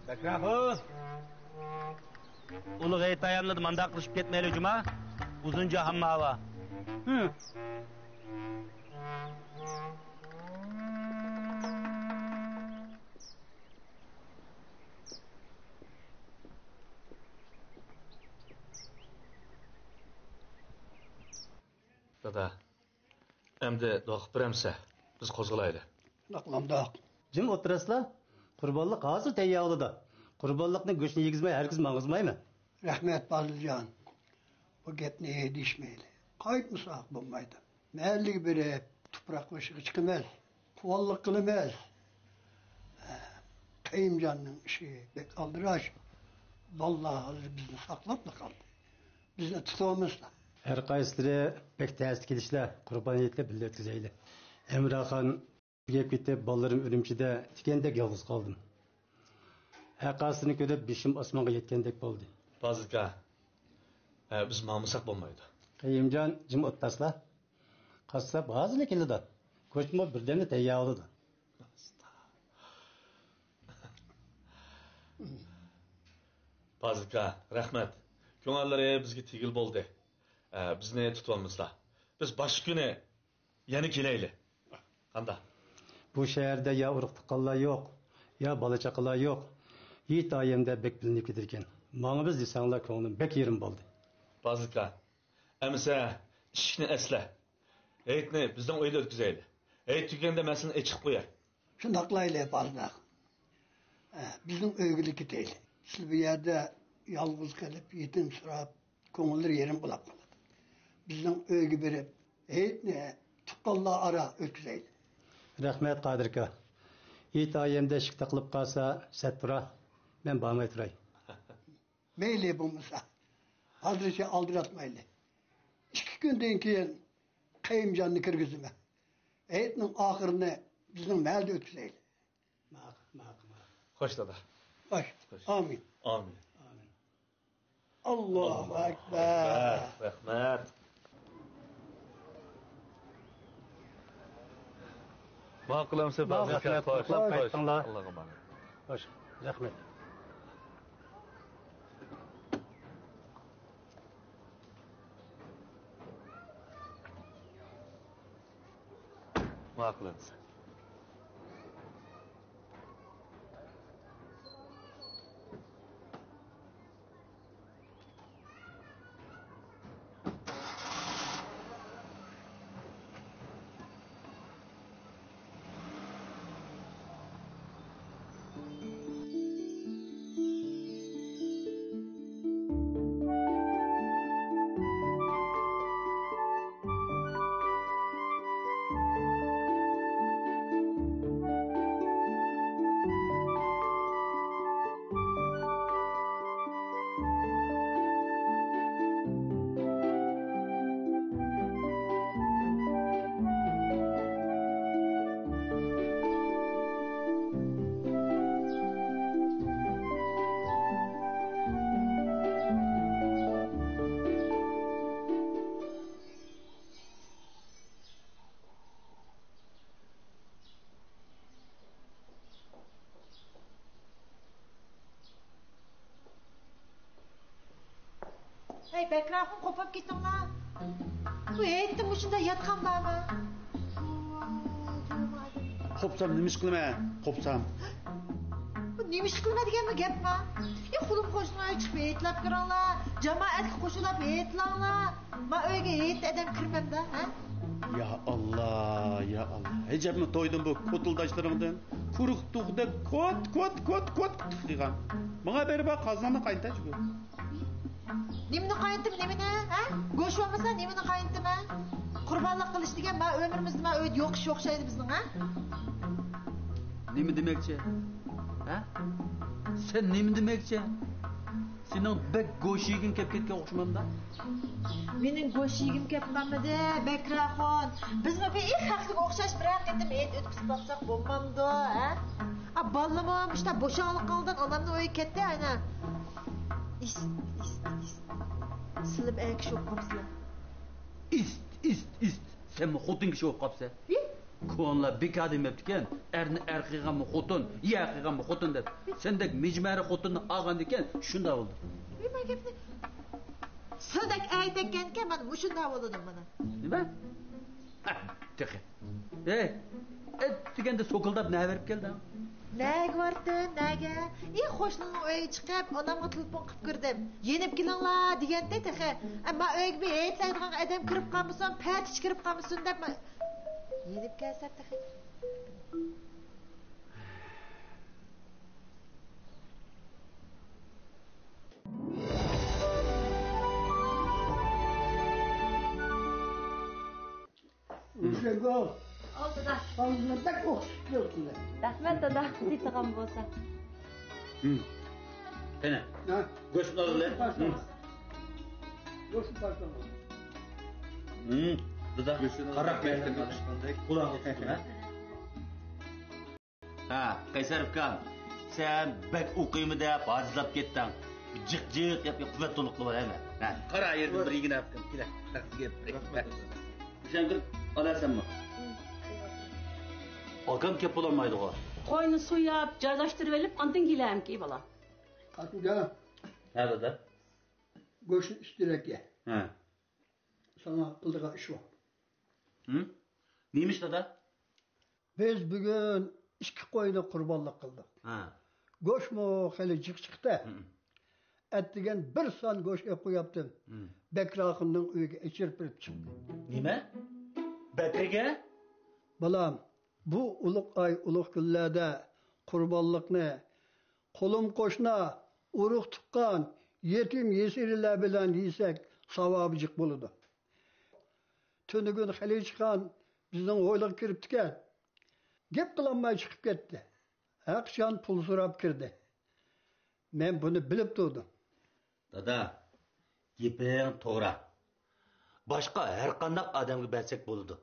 Bakrahı. Ulu gayet ayamladı manda kılışıp ketmeyeli cuma. Uzunca hamma hava. Hı. Dada, endi doqib biramsa, biz qo'zg'alayli. Naqlamdoq. Jim o'tirasizlar. Qurbonlik hozir tayyorladi. Qurbonlikning go'shtini yegizmay, hargiz mang'izmaymi? Rahmat Baliljon. Bu gapni deyishmaydi. Qaytmasak bo'lmaydi. Mayli berib, tuproq eshigi chiqmas. Quvonlik qilmas. Qayimjonning ishi bek aldirash. Vallahi bizni saqlab qoldi. Bizni tutamizlar. Her qaysilari pek tez kelishlar, qurbon etib birga o'tkazayli. Emraxon gap ketib, bolalarım Ürümchida tikandek yolg'iz qoldim. Aqasini ko'rib beshim osmonga yetgandek bo'ldi. Bazıka, biz ma'musak bo'lmaydi. Qayimjon jim o'ttaslar. Qassob hozir keladi. Ko'chma birdamni tayyorladi. Bazıka, rahmat. Ko'ngillari bizga tegil bo'ldi. Bizni tutolmazlar. Biz boshqa kuni yana kelayli. Qanda? Bu shaharda ya urug' tuqqanlar yo'q, ya bola chaqalar yo'q. Yit oyimda bek bilinib ketirgan. Menga biz desanglar ko'nglim bek yerim bo'ldi. Bazıka, emsa ishni asla. Aytni bizdan o'yda o'tkazayli. Ayt tuganda men seni echiq qo'yay. Shundaqlayli barnaq. Bizning o'ygilik ketayli. Siz bu yerda yolg'iz qolib, yetim surab, ko'ngillar yerim bo'lib qoladi. Bizning o'yga berib, aytni tuqqanlar ara o'tkazayli. Rahmat Qodirka. Yit oyimda shik taqilib qolsa, sattura men bormay turay. Mayli bo'lmasa, hozircha aldiratmayli. 2 kundan keyin Qayimjonni kirgizma. Aytning oxirini bizning malda o'tkazayli. Ma'qul. Xo'sh dada. Xo'sh. Amin. Amin. Allohu akbar. Rahmat. Ma'qulamsa bazıka. Xo'sh. Allohga emanet. Xo'sh. Rahmat. Ma'qulamsa. Hey Bakrahım kopup gittin lan. Bu ettim ucunda yatkan var mı? Kopsam nimiz kılma, kopsam. Bu neymiş kılma degen mi gap mı? Kulum koşuna çıkıp etlap kıranlar. Cemaat koşulap etlanlar. Ma öyle et edem kırmam da. Ha? Ya Allah, ya Allah. Hecep toydum bu kotuldaşlarımdan. Kuruk tuğda kot tıkıgan. Bana beri bak kazanma kayınta çıkıyor. Nimini kayıntım nimini? Ha? Goş olmasa nimini kayıntım ha? Kurbanlık kılıç degen ma ömrümüzde ma öyle yok şeydi bizden ha? Ne mi demekçe? Ha? Sen ne mi demekçe? Senin bek goş yigin kep ketken okşumam da? Mening goş yigim kepmamidi Bakrahon. Biz mi bir ilk haftaga o'xshash biroq endi et o'tkazib boqsak bo'lmamdi, ha? A ballamam işte boşanlık qoldan onamni o'yi ketdi ana. Ist. Silib ayk şok qopsizlar. İst. Sen mi xotin kishi o'p qopsa? Ko'nlar bekor demabdikan, erni er qilganmi xotin, ya qilganmi xotin deb. Sendek mijmari xotinni olgan ekan, shunda bo'ldi. Nima gapni? Sizdak aytgankan, men mushunda bo'ladim mana. Nima? Teqi. Deganda so'kildab nima berib keldi? Nega vardin, nega? Qo'shnining uyiga chiqib, onamga telefon qilib kirdim. Yenib kelinglar deganda teqi. Ammo uyga bir aytlaydigan odam kirib qolmasin, patish kirib qolmasin deb yenib kelsa teqi. O'shaga Olduda. ağzına pek okşuyorsunlar. Rahmat dada, ditigan bo'lsa. Qani, Ha? go'shtni olinglar. Yoşun başlama. Dada, qarab berdim. Quloq tutdim, ha? Qaysar ukam, sen bak o'qiymi deb hozirlab ketding. Jiq-jiq yap quvvat to'liqli bo'l, ha? Ha, qara yerdan bir yigina olib kel. Rahmat. O'shanga olasanmi? Akam kep olamaydı o. Qo'yni suyab, joylashtirib olib, ondan kelamki bola. Atınca Ha dada? goşun istirek ye. Ha. Sana kıldığa iş var. Neymiş dada? Biz bugün iki koyunu kurbanlık kıldık. Ha. Goş mu hele çıktı. Ettigen bir san goş eku yaptım. Bekri Akın'ın uyuya içirpirip çıktı. Nime? Bekri'ge? Balam, bu uluk ay uluk günlerde kurbanlıkını kolum koşuna uruk tıkkan yetim yesiriler bilen yiysek savabıcık buludu. Tünü gün hele çıkan bizden oyluk kirip tüken. Gep kılanmaya çıkıp gitti. Akşam pul sorap kirdi. Ben bunu bilip durdum. Dada, geping to'g'ri. Boshqa har qanday odamga bersak bo'ladi.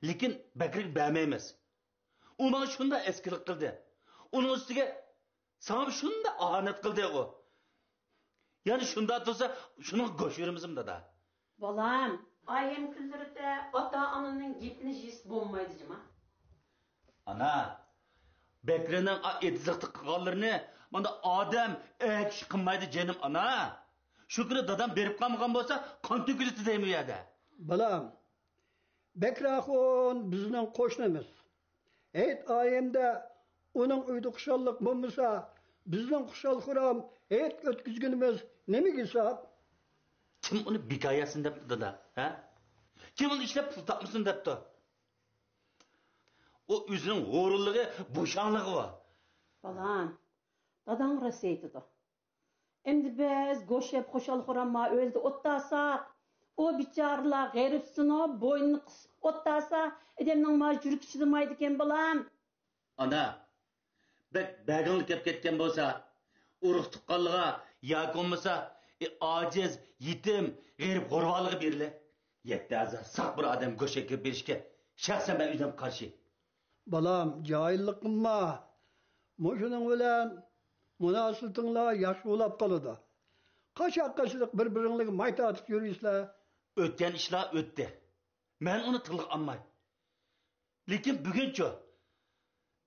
Lekin Bakriga bermaymiz. U menga shunda eskilik qildi. Uning ustiga sana shunda ohanat qildi u. Ya'ni shunda tursa, shuni go'shirimiz dada. Bolam, ayem kunlarida ota-onaning gapini yis bo'lmaydi jima. Ana, Bakrining etizliqni qilganlarini mana odam kishi qilmaydi jenim ana. Shu kuni dadam berib qolmagan bo'lsa, qon to'kildi deymi u yerda. Balam, Bekri Akın bizden koşnemiz. Eyt ayemde onun uydu kuşallık bulmuşsa, bizden kuşal kuram, eyt ötküzgünümüz ne mi hesap? Kim onu bikayasin depti dada, ha? Kim onu işlep pul tapmışsın depti? O üzünün horulluğu, boşanlığı var. Bolam, dadam rasaydı da. Endi biz go'shab xo'shal xo'ramma o'zida o'tdasak, o bicharalar g'aribsino bo'ynini qisib o'tdasa, adamning majburlik chidamaydi ekan bolam. Ana, bag'ingni kep ketgan bo'lsa, urug' tuqqanliga yoki bo'lmasa, ojiz, yetim, g'arib g'urvonligiga beriladi. Yetti azar saq bir odam go'shakka berishga shaxsan men o'zim qarshi. Balam, cahillik qilma. Muşunun bilen münasibetинle yaş olap kalıdı. Kaçak kaçlık birbirinle mayta atıp yürüyüşler. O'tgan ishlar o'tdi. Men uni tilga olmay. Lekin buguncha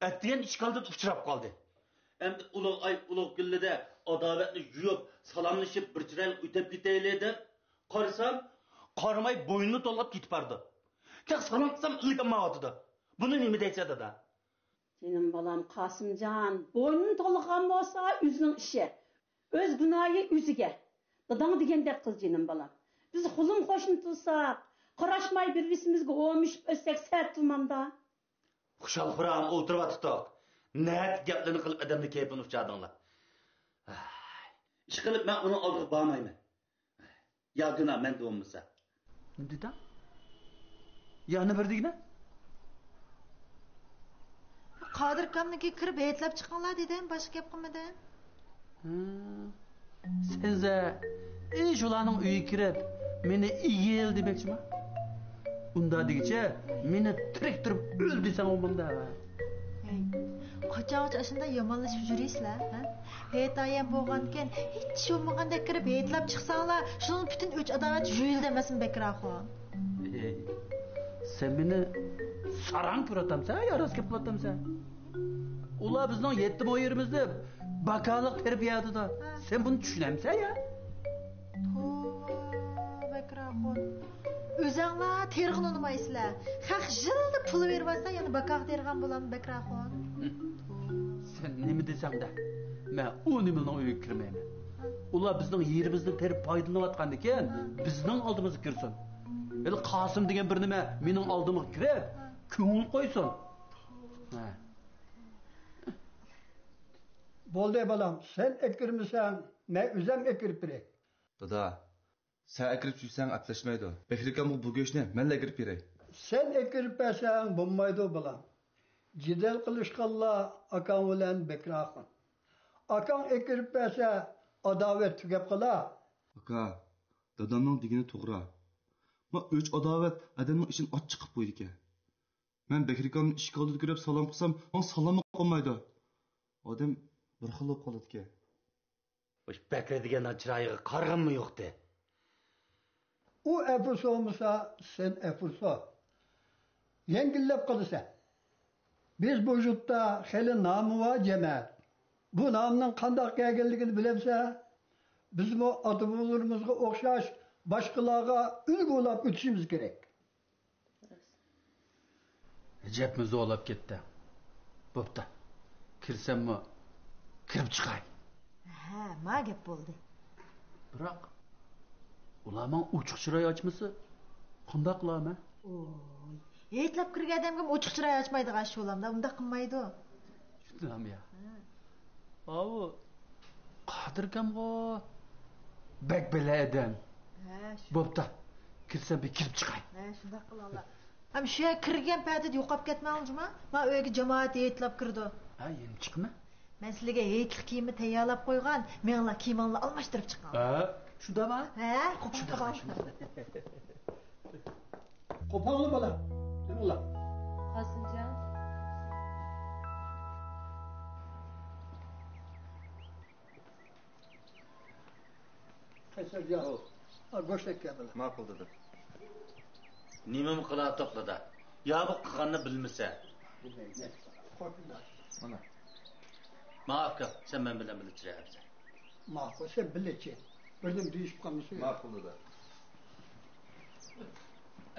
atgan ishqalda uchrab qoldi. Endi ulug' kunlarda adolatni yuyib, salomlashib bir chiroyli o'tib ketaylik deb qarasam, qaramay bo'ynini to'lg'ab ketib bordi. Kaq salom qilsam ilg'amayotdi. Buni nima deysiz dada? Senin balam Qasımcan, bo'ynini to'lg'an bo'lsa, o'zining ishi. O'z gunohi o'ziga. Dadang degandek qiz jenim balam. Biz xulum qo'shni tursak, qarashmay bir-birimizga o'mishib o'ssak sat tumanda. Xushal xuram o'tirib atdiq. Nat gaplarni qilib odamni kayfini uchadinglar. Ish qilib men uni oldiga bormayman. Ya gunoh men bo'lmasa. Nima dedi? Ya nima degina? Qadir kamniki kirib etlab chiqqanlar dedim, boshqa gap qilmadim. Senze shularning uyiga kirib, meni iyil demoqchimi? Unda degicha, meni tirik turib o'l desang o'manda. Qachon shunda yomonlashib yuraysizlar, ha? Heytayam bo'lgankan, hech bo'lmaganda kirib etlab chiqsanglar, shuning butun o'ch adovat yuyildi emasmi Bakraxon? Sen meni sarang ko'ratamsan, yaras kelib qolamsan. Ular bizning yetim o'yirimizni bakaliq tarbiyadida. Sen buni tushunamsan ya? Bekrahon. O'zinglar terg'in unmaysizlar. Haq jildi pul bermasdan yana bakaq terg'an bo'laman Bekrahon. Sen nima desang-da, men u nimaning uyiga kirmayman. Ular bizning yerimizni terib foydalanayotgan ekan, bizning oldimizga kirsin. Eli Qosim degan bir nima mening oldimga kirib, ko'ngil qo'ysin. Ha. Bo'ldi balam, sen ekirmisan, men o'zim ekirib beray. Dada, sen ekirib yursang atlashmaydi. Bekrikam bu go'shni menla ekirib beray. Sen ekirib bersang bo'lmaydi balam. Jidal qilishqanlar akam bilan Bekrahon. Akam ekirib bersa adovat tugab qolar. Aka, dadamning degani to'g'ri. Men o'ch adovat adamning ishini och chiqib qo'ydi ekan. Men Bekrikamning ishga oldida kirib salom qilsam, men salomni qilmaydi. Odam bir xil bo'lib qoladi ekan. O'sh Bekri degan chiroyiga qarg'inmi yo'qdi? U efurs olmasa sen efursa. Yengillab qolasan. Biz bu yurtda xeli nomi va cemaat. Bu nomning qanday kelganligini bilamsan? Biz bu ota-bobolarimizga o'xshash boshqalarga ulgu bo'lib o'tishimiz kerak. Rajabimiz olib ketdi. Bo'pti. Kirsammi? Kirib chiqay. Ha, ma gap bo'ldi. Biroq ularning ochiq chiroy ochmasa qanday qilaman? Oy, yetlab kirgan odamga ochiq chiroy ochmaydigan shu olamda, unda qilmaydi. Shunam ya. Avu Qodirkamg'o bek bela edim. Ha, shu. Bo'pti. Kirsam bir kirib chiqay. Ha, shunda qilalar. Ham shu kirgan paytida yo'qolib ketmoqchimi? Men uyga jamoat yetlab kirdi. Ha, endi chiqma. Men sizlarga yetlik kiyimni tayyorlab qo'ygan, menlar kiyimlarni almashtirib chiqqan. Ha, shundami? Ha, qo'pol. Qo'polni balam. Ular. Qosimjon. Qaysarjon. Go'sht keldi. Ma'qul dedi. Nimami qilib to'qladi? Yo bu qilganni bilmasa. Mana. Ma'qul, sen men bilan bilishirsan. Ma'qul, sen bilechi. Birdim deyishib qolmasa. Ma'qul dedi.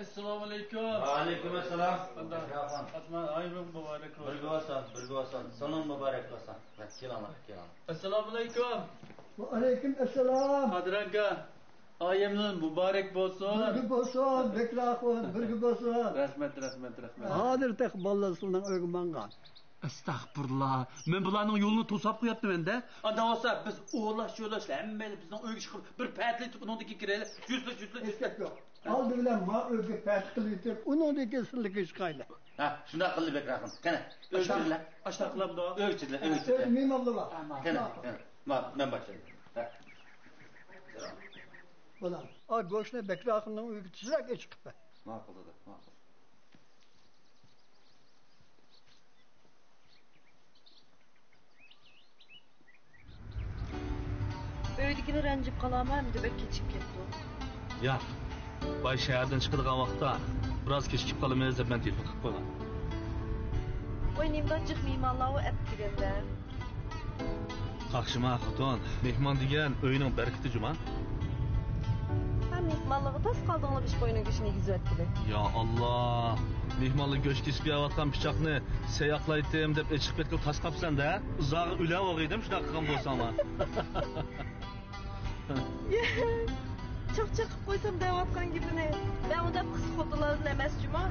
Assalomu alaykum. Va alaykum assalom. Asman aybim muborak bo'lsin. Birga olsan. Salom muborak bo'lsin. Kelinglar. Assalomu alaykum. Va alaykum assalom. Qodir aka, oyimning muborak bo'lsin. Birga bo'lsin, Bekrahon, birga bo'lsin. Rahmat. Hozir tek ballasından ögmangan. Estağfurullah. Men bularning yo'lini to'sab qo'yapman-da. Anda olsa biz o'g'lash hammaylar bizning uyga chiqib bir paytlik uningga kiraylik. Yuzla. Esket yok. Aldı bilen ma ögü pert kılıйtır. Onun da kesinlik iş kayla. Ha, shunda qildi Bekrahon. Qani, o'chirlar. Ashta qilamda. O'chirlar. Mim aldı var. Qani. Men boshlayman. Ha. Ulan, a goşne Bekrahon'un ögü tizrak çıkıp be. Ma'qul dedi. Ma'qul. Öydikini ranjib qalaman deb kechib ketdi. Ya, bay shahardan chiqadigan vaqtda biroz kechikib qolaman deb men telefon qilib qo'ydim. Voy nimdan jiq mehmonlarni atdiganda. Qaqshima xotin, mehmon degan uyning barkati juma. Ha mehmonlarga tas qaldinglar ish qo'yning ishini yig'izatdi. Ya Allah, mehmonlar go'sht kesib yeyotgan pichoqni sayoqlaydim deb chiqib ketib tas qapsan-da, uzog'i ulan o'g'iydim shunaqa qilgan bo'lsanglar. Chaq qilib qo'ysam deyotgan gapini. Men unda qiz xotinlardan emas juma.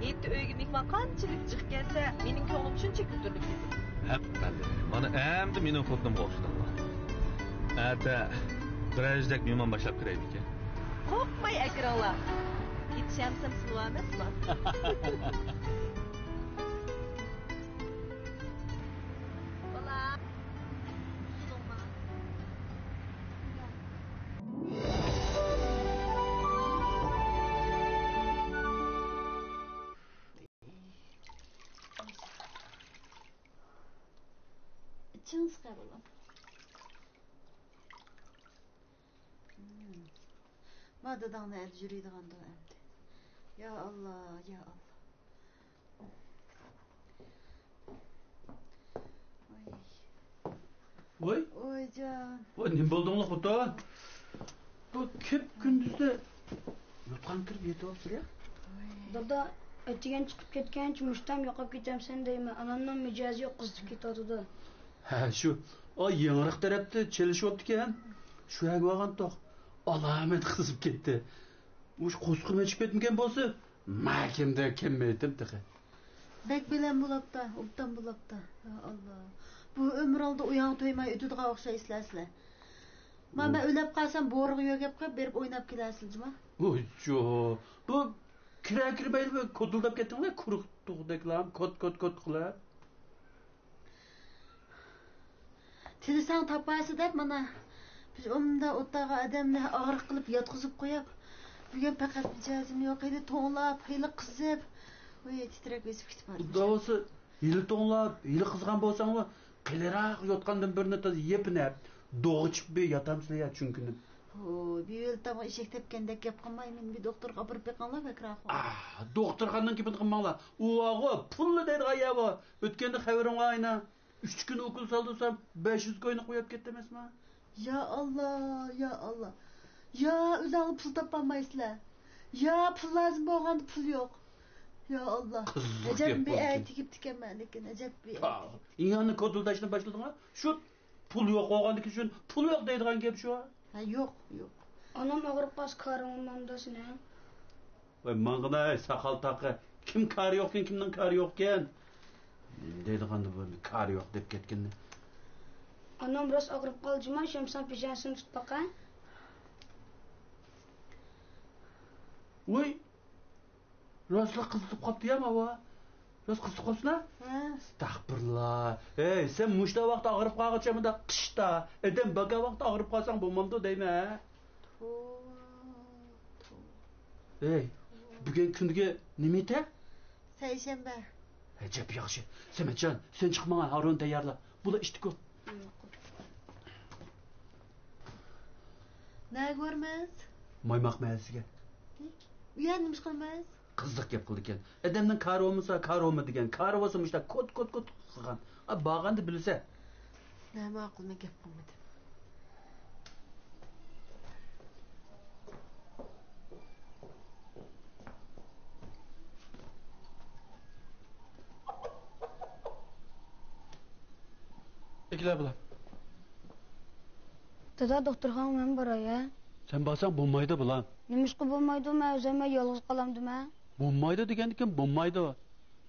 Yetti uyga mehmon qanchalik jiq kelsa, mening ko'nglim shuncha ko'tarilib ketdi. Haqqali. Mana endi mening xotinim o'xshaydi. Ata, birajdak mehmon boshlab kiraylik. Qo'rqmay akiranglar. Yetishimsam sizlar emaslar. Bola. Chins qabulam. Ma dadangni aytib yuradigan endi. Ya Allah. Oy. Oycan. O ne buldun lan kutan? Bu kep gündüzde yotqan kirib yetib olsa ya. Dada etigen çıkıp ketken muştam yoqab ketem sen deyme. Anamdan mijazi yok kızıp ketadi. Ha şu o yanırıq tarafta çelişiyoptu ekan. Şu yak olgan toq. Alamet kızıp ketdi. Uş qo'sqim ichib ketmagan bo'lsa, makimda kelmaydim tiqi. Bek bilen bulakta, obdan bulakta. Ya Allah. Bu ömür oldu uyan toymay ötüdüğe okşaysızlar. Ben ölüp kalsam boruğu yögep koyup berip oynap gidersiniz mi? Oy jo. Bu kira böyle koduldap ketding la quruq tug'daklam kot qilib. Tilisan tapaysı dep mana biz omda otağa adamni ağırıq qılıp yatkızıp koyup bugün fakat mijazim yok edi to'nlab, hili qizib. Oy titrek besip ketip bardim. Davası hili to'nlab, hili qizgan bo'lsang-la, qilaroq yotgandan birini toz yepinab, doğuchib be yatamsizlar ya chunkinim. O bir yıl tamam eşek tepkendek yap qılmay men bir doktorga apırıp beqanlar bekraq. Ah, doktorxanadan kepin qilmanglar. U og'o pulni deydi ayağı. O'tganda xabarim ayna 3 kun okul saldırsam 500 koyunu qo'yib ketdi emasmi? Ya Allah, ya Allah. Ya o'zingni pul topolmaysizlar. Ya pul lazım bo'lganda pul yo'q. Ya Allah. Acab bir ay tikib tikanman lekin acab bir ay. İnanı koduldashni boshladingmi? Shu pul yo'q bo'lgandan keyin pul yo'q deydigan gap shu. Ha yo'q. Anam ağırıp bas karım olmamdasın ha. Voy mang'ina saqal taqi. Kim kari yo'qken, kimning kari yo'qken? Deydiganda bu kari yo'q deb ketganda. Anam biraz ağırıp kalcıma şemsan pijansını tut baka. Voy. Rostla qizib qopdi ham ava. Rost qizib qopsina? Ha. Astagfirullah. Ey, sen mushta vaqt og'rib qolg'achamida qishda, edem baga vaqt og'rib qolsang bo'lmamdi deyma. Ey, bugun kunga nima edi? Seshanba. Ajab yaxshi. Samatjon, sen chiq menga Harun tayyorla. Bular ishni ko'p. Ne görmez? Maymoq mahallasiga. Uyanmış qilmaz. Qiziq gap qildi ekan. Adamning kari bo'lmasa, kari olma degan. Kari bo'lsa mushta kot qilgan. Bag'anda bilsa. Ne ma'qul men gap qilmadim. Ekler bular. Dada doktorxana men boraya. Sen basan bo'lmaydi bular. Nimişki bulmaydı mı? Özeme yalnız kalamdı mı? Bo'lmaydi degandikan bo'lmaydi.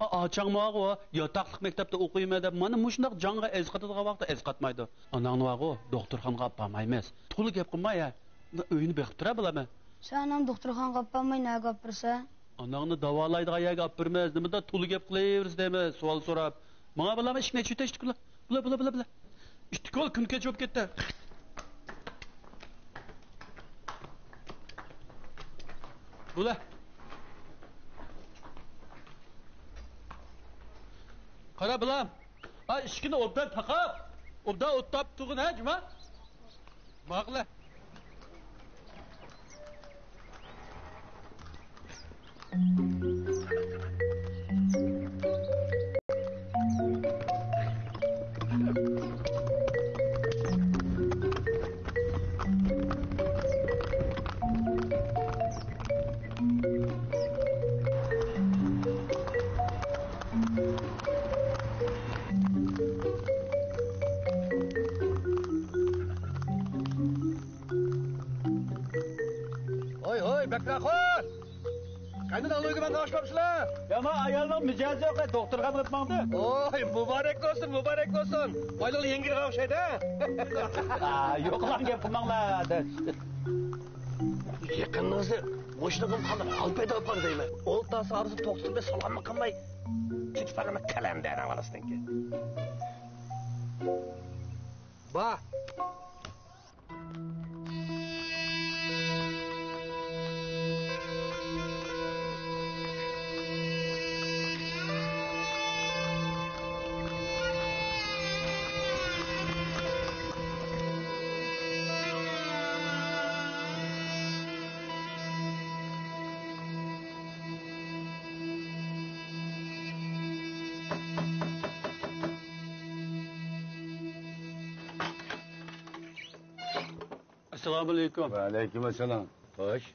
Achaqmog'i yotoqliq maktabda o'qiyman deb mana mushundoq jonga ezqatadigan vaqtda ezqatmaydi. Anangni vaqo doktorxonaga olib bormaymiz. To'liq gap qilmay ya. Uyini beqib tura bilaman. Sen anam doktorxonaga olib bormay nega olib borsa? Anangni davolaydigan yerga olib bormaymiz. Nimada to'liq gap qilaverasiz deymiz, savol so'rab. Menga bilama ishni chutashdi kular. Bular. İştikol kun keç op ketdi. Bula. Qara bilam. Ha ishkini obdan taqab. Obdan o'ttab tug'in ha juma. Maqla. Bekrakon! Kendin alıyor ben karşılamışlar. Ya ama ayağının micazi yok ya doktorga gitmangdi. Oy mübarek olsun. Baylalı yengil kavşaydı ha. Yok lan gap qilmanglar. Yakınınızı boşluğum kalır. Alpayda yapar deyme. Olta sarısı toksun ve salamı kılmay. Lütfen kalem der avalasın ki. Ba. Assalomu alaykum. Va alaykum assalom. Xo'sh.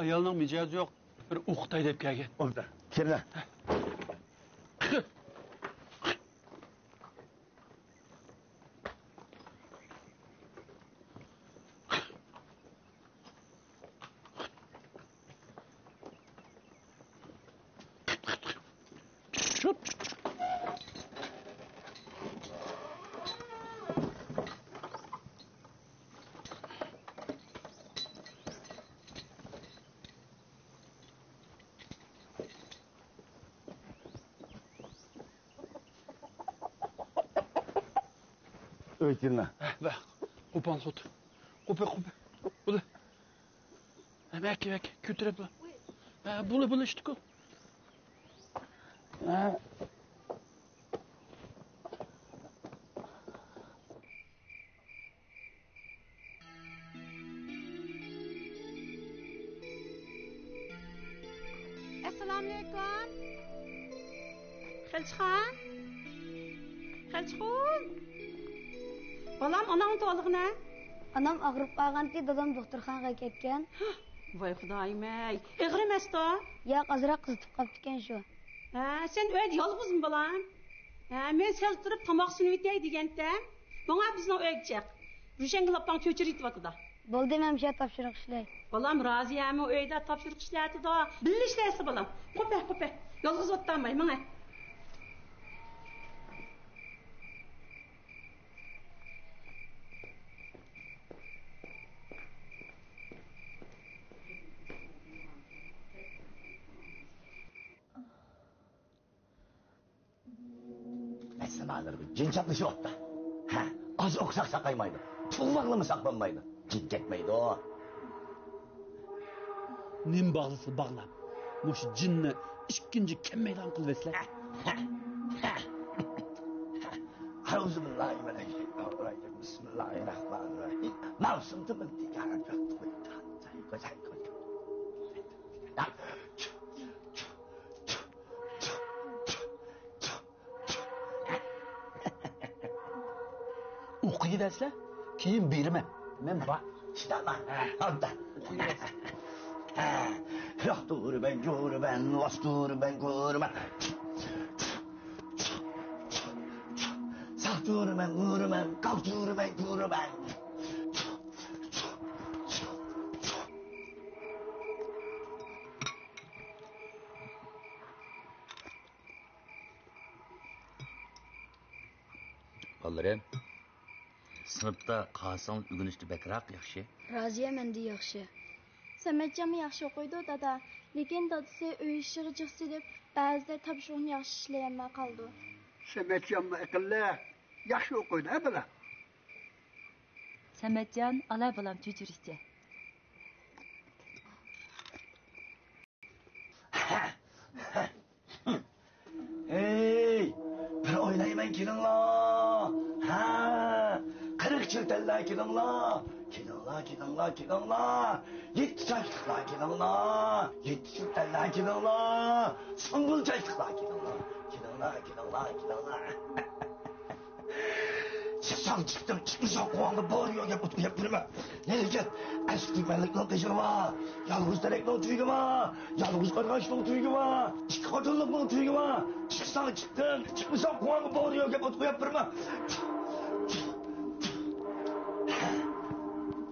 Ayolning mijozi yo'q. Bir o'qitay deb kelgan. O'qita. Kirla. Öğütürme. Bak, kupan kut. Kupa. Bulu. Belki, kütürep. Bulu işte ku. Assalomu alaykum. Xelchixon. Balam, anam to'liqni. Anam og'rib qolganti, dadam doktorxonaga ketgan. Voy xudoyim-ey. Ig'ir emas-da? Yo'q, ozroq qizitib qolibdi ekan shu. Sen uyda yolg'izmi balam? Men sel turib tomoq sunib etay degandam. Bana bizning uyga chiq. Rushanglapdan cho'chir etyapti. Bo'ldi, men shu topshiriq ishlay. Balam roziyami uyda topshiriq ishlatdi-da. Billi ishlaysi balam. Qo'pa. Yolg'iz o'tmay, menga. Esmalar bir cin çatlışı otta. Az oksak sakaymaydı. Tuğmaklı mı saklanmaydı? Cin ketmeydi o. Nim bağlısı bağlam. Moş cinni ikinci kemmeydan kılvesler. Euzubillahimineşşeytanirracim. Bismillahirrahmanirrahim. Mavsum tıbıntı yaracak. Okuyu dersler, keyin berme. Men bak, işte lan. Orada. Yahtur ben, cur ben, vastur ben, kur ben. Sahtur ben, kur ben, kaltur ben, kur ben. Balalarım, sınıfta qalsang o'rganishni bakroq yaxshi. Roziya menda yaxshi. Samatjon yaxshi o'qiydi dada, lekin dadasi uy ishiga jiqsi deb ba'zida topshiriqni yaxshi ishlayolmay qoldi. Samatjon aqlli, yaxshi o'qiydi, bala. Samatjon, ala balam cho'chirishchi. Hey, bir oynayman kelinglar. Kırık çırteller kelinglar. Kelinglar. Yetti çaytıklar kelinglar. Yetti çırteller kelinglar. Sümbül çaytıklar kelinglar. Çıksam çıktım, çıkmışam kulağımda bağırıyor yapırma. Nereye gel? Eski benlikle peşin var. Yalnız derekle tüyü var. Yalnız kardeşle tüyü var. Çıkartılıkla tüyü var. Çıksam çıktım, çıkmışam kulağımda bağırıyor yapırma.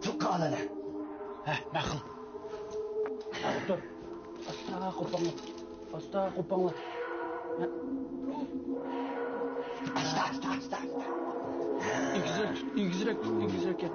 Çok kalene. Nakıl. Dur. Asta kopanla. Asta. İngizirek gel.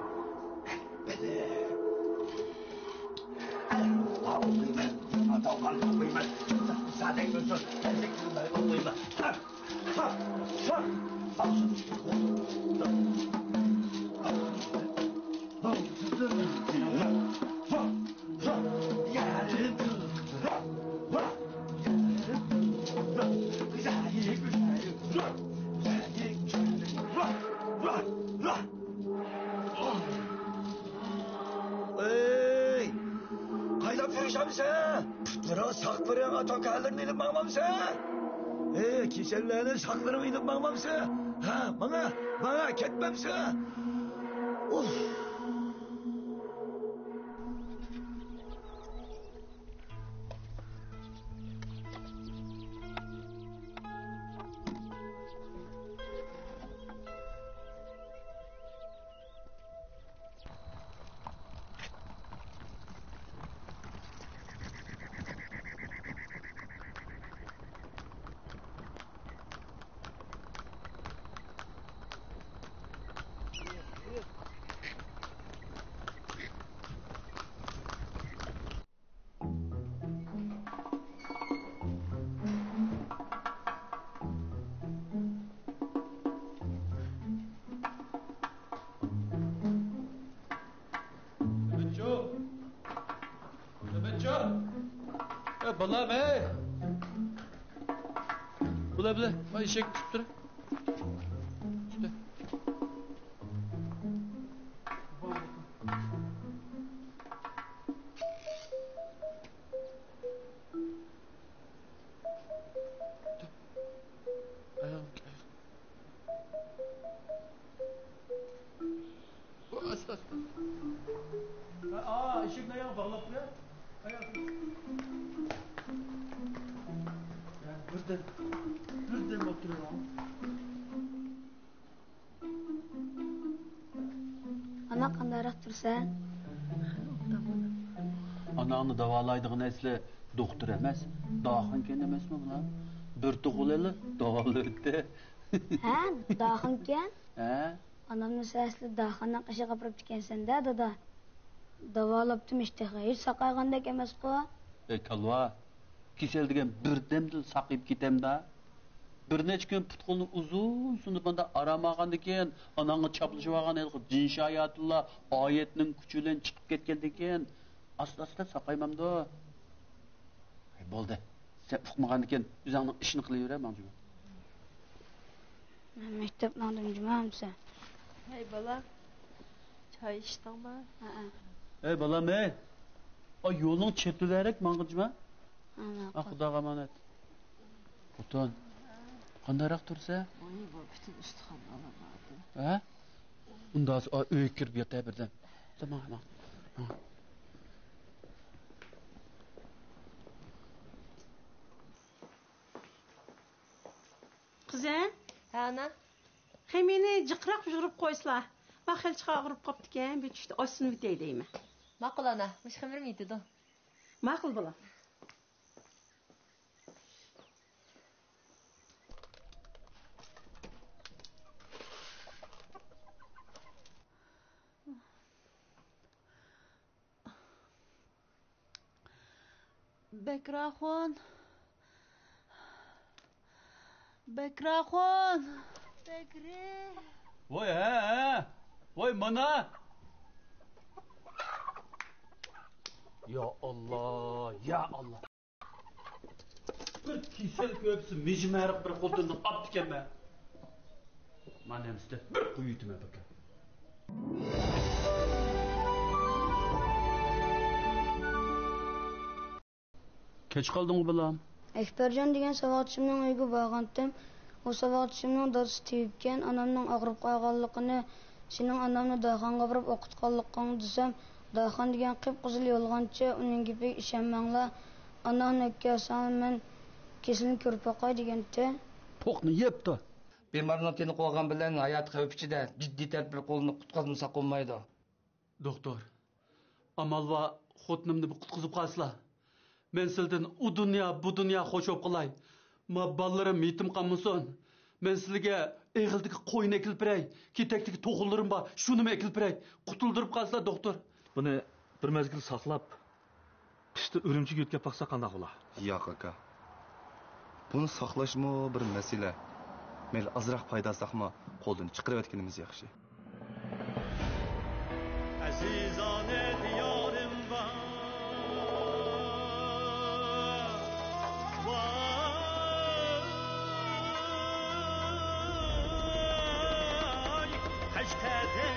Ey! Kaydap yürüyeceğim sen? Pütürün saklarına atokarlarını edip bakmam sen? Kisellerinin saklarını edip bakmam sen? Bana ketmem sen? Of! Balam ey. Bula. Ben eşek tuttur. İşte. Eşek ayağı bağlap ya. Birden oturuyor. Ana qandaroq tursan? Ananı davalaydığın esle doktor emas, daxınken emasmi bulan? Bir tuğulalı davalı ötde. Ha, daxınken? Ha? Anamni sesli daxandan qisha qapirib tikansan da dada. Davolabdim işte, hech saqaygandek emas-ku. Kalva, kesel degan birdemdil saqib ketem da. Bir necha kun putqulni uzun sunubanda aramagan ekan, anangni chaplashib olgan jin shoyatulloh oyatning kuchi bilan chiqib ketgan ekan. Asta saqaymamda. Bo'ldi. Sen uqmagan ekan, o'zingning ishini qilaver, manju. Men maktabdan jumamsan. Hey bala. Çay içtin mi? Ey balam ey. Ay yolun çeptilerek mangıcma. Ah Xudoga emanet. Xotin. Qandaroq tursa? Oy bu bütün üstxon olamadı. Ha? Undan uy kirib yota birdan. Tamam. Kızım. Ha ana. Hemini jiqraq yugurib qo'yslar. Baxil chiqa og'rib qopti ekan, bu tushda oshini bitay deyman. Ma'qul ana, mush xamir miydi-da? Ma'qul bola. Bekraxon. Bekri. Voy ha. Voy mana. Ya Allah. Bir kisel köpsü mecmerip bir koltuğunu aptı kemme. Manem size bir kuyutuma bakın. Geç kaldın mı balam? Ekberjon degan savatchimning uyiga borgandim. O savatchimning dadasi tegibgan, onamning og'rib qolganligini, sening onamni daxonga borib o'qitganligingni desam, daxon degan qip-qizil yolg'onchi, uning gapiga ishonmanglar. Onamni ikkasini men kesilni ko'rib boqay deganda. Po'qni yebdi. Bemorning teni qo'ygan bilan hayot xavf ichida jiddiy tadbir qo'lini qutqazmasa qo'ymaydi. Doktor, amal va xotnimni qutqizib qolsizlar. Men sizdan u dunyo, bu dunyo xo'shib qilay. Ma ballalarim yetim qolmasin. Men sizlarga eg'ildagi qo'yni ekilib beray, ketakdagi to'g'inlarim bor, shuni ekilib beray. Qutuldirib qolsizlar, doktor. Buni bir mezgil saqlab, qishda Urumchiga yetkazib baqsa qanday bo'lar? Yo'q aka. Buni saqlashmi bir masala. Men azroq foyda saqma qo'ldan chiqarib etganimiz yaxshi. Azizane diyorim var. Vay, kaçtede